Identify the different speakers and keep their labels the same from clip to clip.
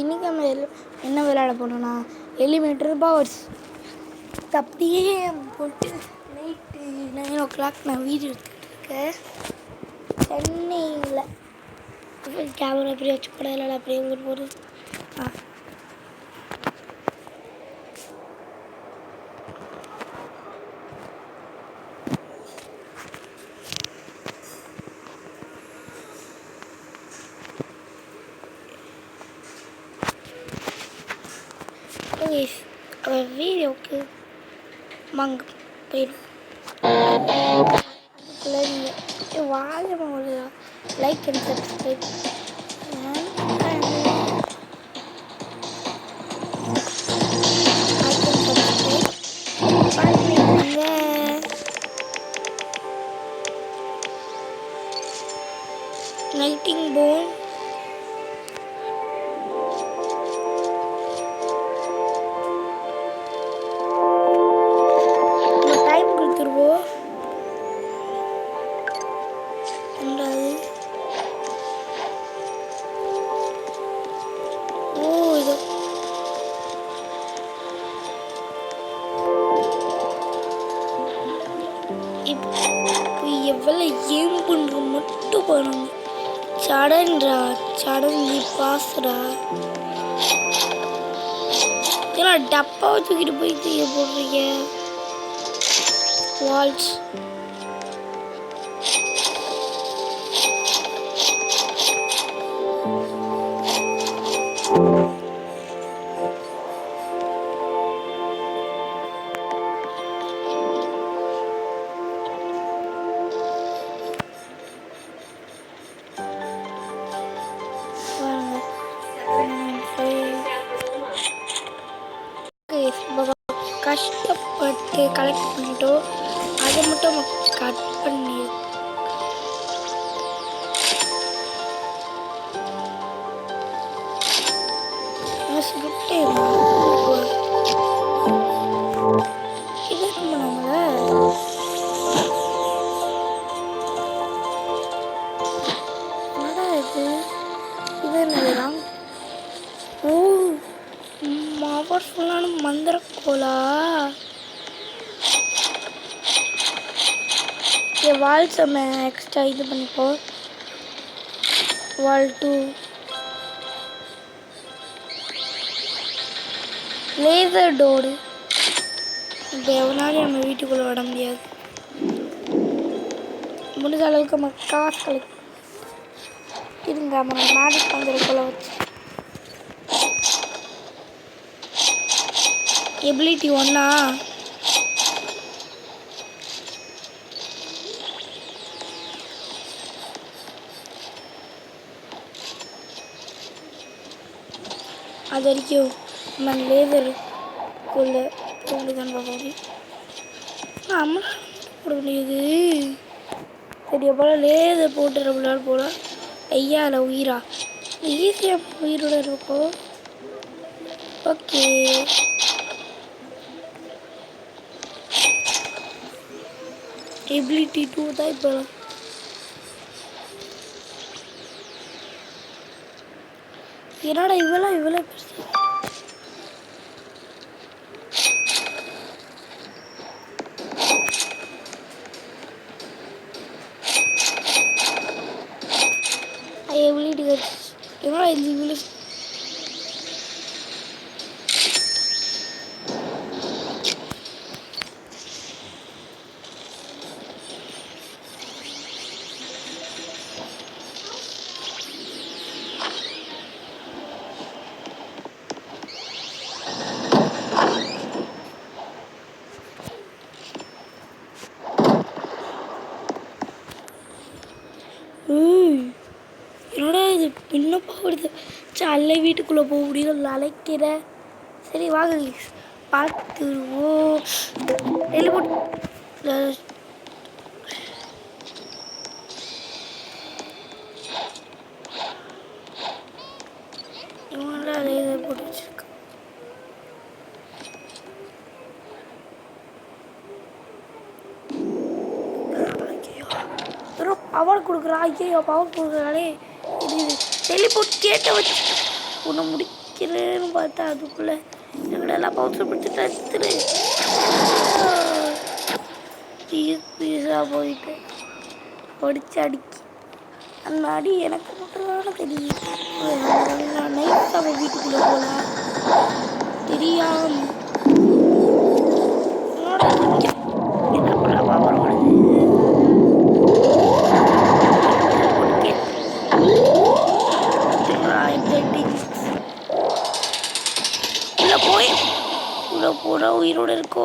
Speaker 1: இன்றைக்கி நம்ம என்ன விளையாட போனோம்னா எலிமினேட்டர் பவர்ஸ். அப்படியே போட்டு நைட்டு 9 o'clock நான் வீடியோ எடுத்துகிட்ருக்கேன் சென்னையில். கேமரா அப்படியே வச்சு கூட இல்லை அப்படியே ஒரு போது வீடியோவுக்கு வாங்க போயிடும். அதுக்குள்ளே நீங்கள் வாங்க ஒரு லைக் அண்ட் சப்ஸ்கிரைப் பண்ணிடுங்க. நைட்டிங் போன் டைம் கொடுத்துருவோம். எவ்வளோ ஏம் பண்ணுற மட்டும் பண்ணுங்க. சடன்ரா சடன்லி பாஸ்டா ஏன்னா டப்பாவை தூக்கிட்டு போய் தூக்கி போடுறீங்க. வால்ஸ் கஷ்டப்பட்டு கலெக்ட் பண்ணிட்டோம். அதை மட்டும் கட் பண்ணி இது நம்மள இது என்னதுதான் பவர்ஃபுல்லான மந்திரக்கோலா. வால்ஸ் நம்ம எக்ஸ்ட்ரா இது பண்ணிப்போம். வால் 2 லேசர் டோரு. இப்போ எவனாலும் நம்ம வீட்டுக்குள்ளே விட முடியாது. முடிஞ்ச அளவுக்கு நம்ம காசு கலெக்ட் இருங்க. நம்ம மேஜிக் மந்திரக்கோலை வச்சு எபிலிட்டி 1 அது வரைக்கும் நம்ம லேசருக்குள்ளே போடுதான் பார்க்க அம்மா போட முடியுது. சரி போல் லேசர் போட்டு நம்மளால் போல ஐயா இல்லை உயிரா ஈஸியாக உயிரோட இருக்கும். ஓகே எபிலிட்டி 2 தான் இப்போ. என்னடா இவ்வளோ எபிலிட்டி என்னடா இது இவ்வளோ என்னடா இது இன்னும் போடுது. அல்ல வீட்டுக்குள்ளே போக முடியும் அழைக்கிற. சரி வாங்க பார்த்துருவோம். இவங்கள லேசர் போட்டு வச்சிருக்க. பவர் கொடுக்குறா. ஐயோ பவர் கொடுக்குறாளே. இது டெலிபோர்ட் கேட்ட வச்சு உன்னை முடிக்க அடிக்கிறேன்னு பார்த்தா அதுக்குள்ளே எங்கடெல்லாம் பவுன்சர் பிடிச்சிட்டு அடித்துரு பீஸாக போயிட்டு ஒடிச்சு அடிக்கி அந்த அடி எனக்கு மட்டும்தானே தெரியும். நான் நைட் அவன் வீட்டுக்குள்ளே போல தெரியாம என்ன பண்ண பவர் ஓடுது உள்ள போய் உள்ள போடா உயிரோட இருக்கோ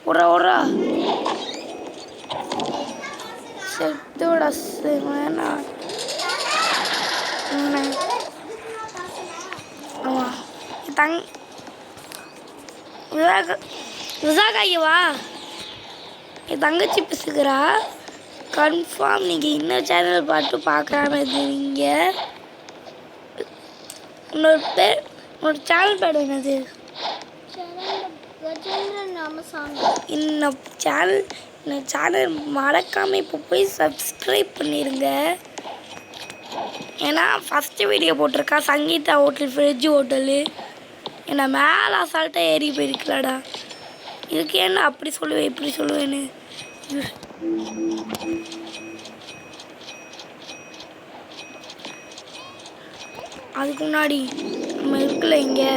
Speaker 1: ஓடா ஓடா செத்தோட வேணா ஆமாம் விசாகாயவா என் தங்கச்சி பிசுக்கிறா கன்ஃபார்ம் நீங்கள் இன்னொரு சேனல் பார்த்து பார்க்காம இருந்தீங்க. இன்னொரு சேனல் பேர் என்னது? இந்த சேனல் மறக்காமல் இப்போ போய் சப்ஸ்கிரைப் பண்ணிடுங்க. ஏன்னா ஃபஸ்ட்டு வீடியோ போட்டிருக்கா சங்கீதா ஹோட்டல் ஃப்ரிட்ஜ் ஹோட்டலு என்னை மேலே அசால்ட்டாக ஏறி போயிருக்கலாடா. இதுக்கு என்ன அப்படி சொல்லுவேன் இப்படி சொல்லுவேன்னு அதுக்கு முன்னாடி நம்ம இருக்கல இங்கே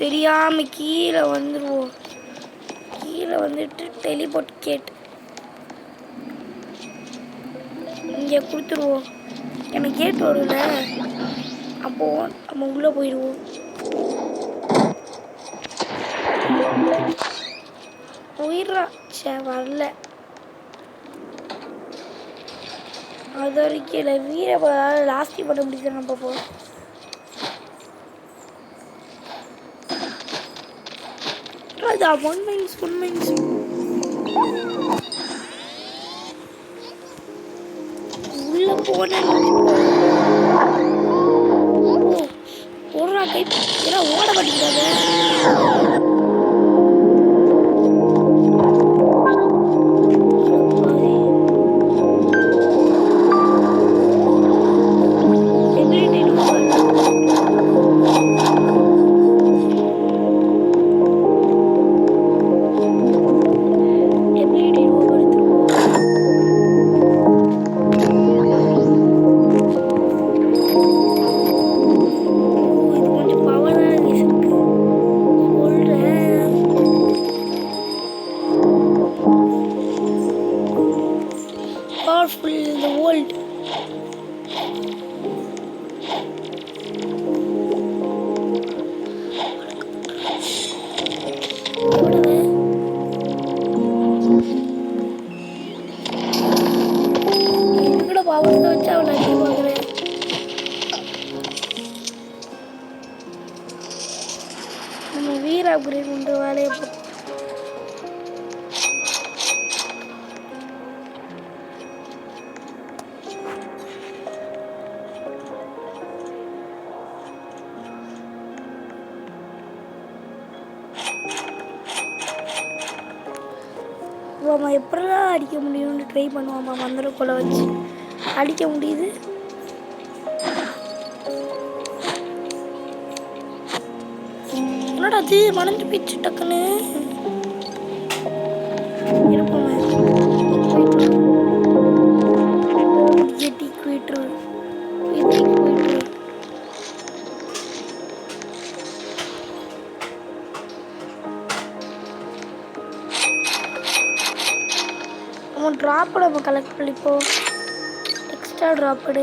Speaker 1: தெரியாமல் கீழே வந்துடுவோம். கீழே வந்துட்டு டெலிபோர்ட் கேட் இங்கே கொடுத்துருவோம். எனக்கு கேட் வரும்ல அப்போது நம்ம உள்ளே போயிடுவோம். உயிரா வரல அது வரைக்கும் இல்லை வீர லாஸ்டி பண்ண முடியுது. நம்ம போவோம் அதான் 1 minus உள்ள போன ஓடுறா கை ஏன்னா ஓட மாட்டேங்கிறாங்க. நம்ம வீர அப்கிரேட் பண்ணுற வேலையை அவன் எப்படிலாம் அடிக்க முடியும்னு ட்ரை பண்ணுவான். மந்திரக்குள்ள வச்சு அடிக்க முடியுது. என்னடா அது மணந்து போயிடுச்சு டக்குன்னு இருப்போம். அவன் ட்ராப்போட நம்ம கலெக்ட் பண்ணிப்போம். எக்ஸ்ட்ரா ட்ராப்படு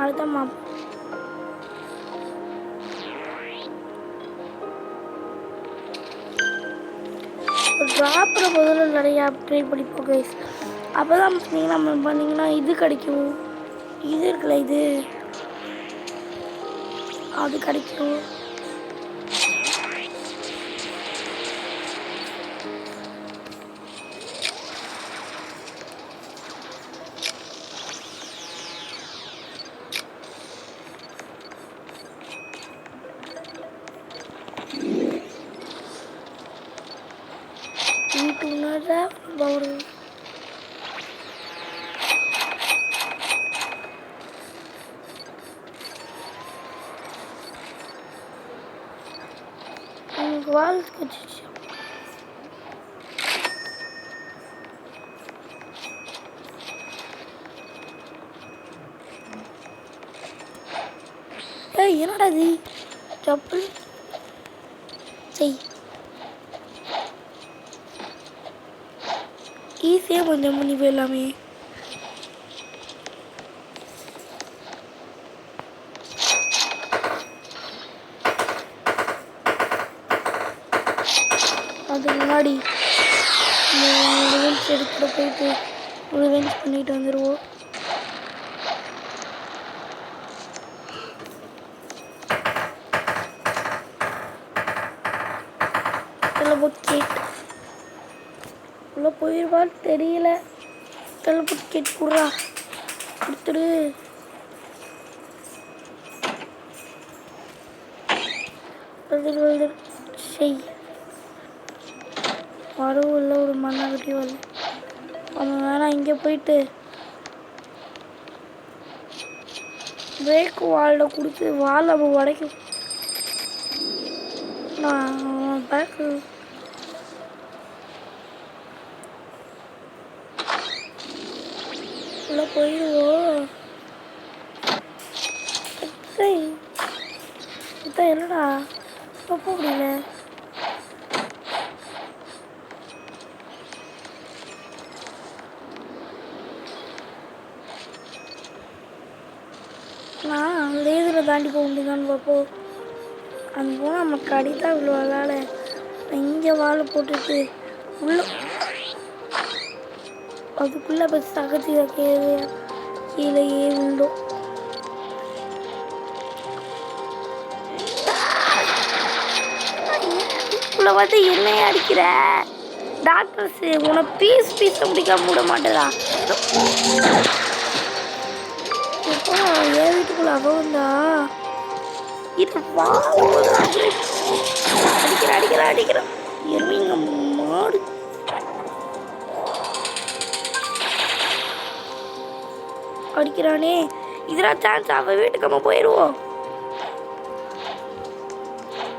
Speaker 1: அதுதான் மாப் ட்ராப்போட முதல்ல நிறைய அப்கிரேட் பண்ணிப்போம் கைஸ். அப்போ தான் பார்த்தீங்கன்னா நம்ம பண்ணிங்கன்னா இது கிடைக்கும். இது இருக்குல்ல இது அது கிடைக்கும். வீட்டுக்குள்ள வால் கச்சிச்சு. ஏய் என்னடா இது செப்பல் செய் ஈஸியாக கொஞ்சம் முன்னி போயிடலாமே. அதுக்கு முன்னாடி ரிவெஞ்ச் எடுத்துகிட்டு போயிட்டு ரிவெஞ்ச் பண்ணிட்டு வந்துடுவோம். டெலபோர்ட் உள்ள போயிடுவான்னு தெரியல. டெலபோர்ட் கேட் குடுறா கொடுத்துடு. செய் வரவும் இல்லை ஒரு மண்ணாகட்டி வரல. அவன் வேணாம் இங்கே போயிட்டு பிரேக் வாலில் கொடுத்து வால் அவன் உடைக்கும். நான் பேக்கு உள்ள போயிடுவோம். என்னடா போக முடியல. நான் லேதில் தாண்டி போக முடியுதான்னு பார்ப்போம். அந்த போனால் நமக்கு அடித்தான் இவ்வளோ வேலை. இங்கே வாழை போட்டுட்டு உள்ள அதுக்குள்ளே பஸ் அகத்தி கீழேயே விழுந்தோம். உள்ள வந்து என்னையே அடிக்கிற டாக்டர்ஸ் உன பீஸ் முடிக்காம விட மாட்டேதா. இப்போ என் வீட்டுக்குள்ள அவந்தா இது அடிக்கிற எருமைங்க மாடு. அடிக்கிறானே இதெல்லாம் சான்ஸ். அவன் வீட்டுக்கு நம்ம போயிடுவோம்.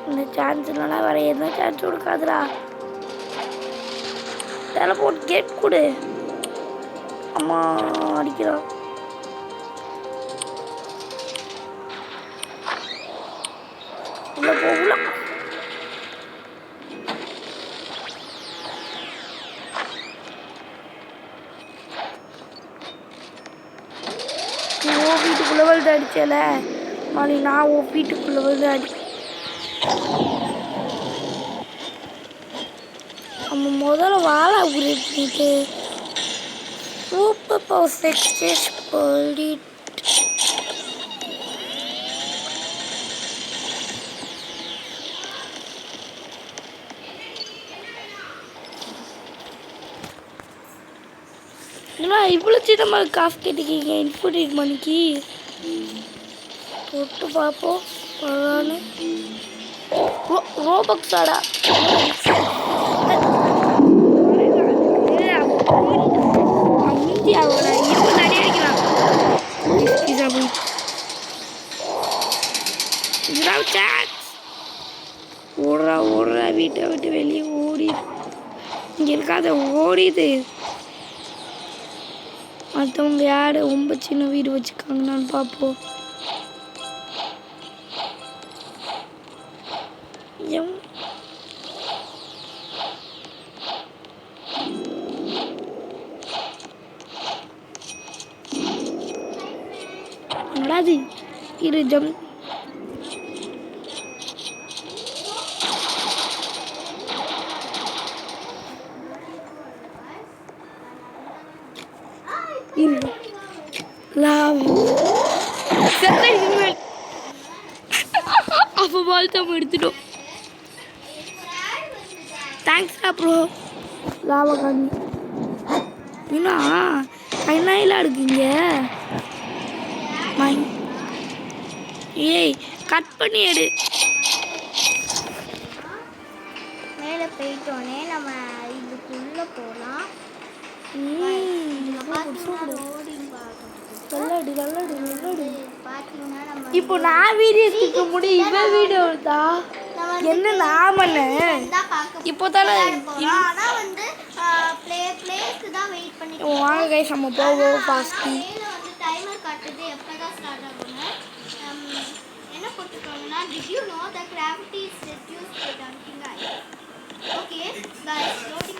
Speaker 1: இந்த சான்ஸ் இல்லைனா வேற எந்த சான்ஸ் கொடுக்காதுடா. டெலபோர்ட் கேட் கொடு. அம்மா அடிக்கிறான். உள்ள போகல. ஓ வீட்டுக்குள்ள வந்து அடிச்சல மணி. நான் ஓ வீட்டுக்குள்ள வந்து அடி. நம்ம முதல்ல வாழை அப்கிரேட் பண்ணிட்டு சூப்பர் பவர் சக்சஸ் பண்ணிட்டு இவ்வளோ சின்னமாக காசு கேட்டுக்கீங்க இன்ஃபோர்டேட் மணிக்கு தொட்டு பார்ப்போம். ரோபக்ஸாடா இந்தியாவோட இருபது அடி அடிக்கிறான். ஓடுறா வீட்டை விட்டு வெளியே ஓடி. இங்கே இருக்காத ஓடிது. மற்றவங்க யார் ரொம்ப சின்ன வீடு வச்சுருக்காங்கன்னு பார்ப்போம். என்னடாது இரு ஜம். அப்போ பால்தான் எடுத்துட்டோம். தேங்க்ஸ்டா ப்ரோ. லாவா காணி என்ன கைநாயெல்லாம் இருக்குங்க. ஏய் கட் பண்ணி எடு.
Speaker 2: மேலே போயிட்டோன்னே நம்ம இதுக்குள்ளே போகலாம்.
Speaker 1: இப்போ நான் வீடியோ எடுக்க முடியும். இவன் வீடியோ எடுத்தா என்ன நான் பண்ணேன் இப்போ தானே
Speaker 2: ஆனால் வந்து பிளேஸ்க்கு தான் வெயிட் பண்ணிட்டு
Speaker 1: வாங்க கைஸ் நம்ம போவோம் ஃபாஸ்ட்டி.
Speaker 2: மேலே வந்து டைமர் காட்டுது எப்போ தான் ஸ்டார்ட் ஆகும்னு. என்ன போட்டுருக்காங்கன்னா did you know the gravity is reduced by dunking I. Okay guys, floating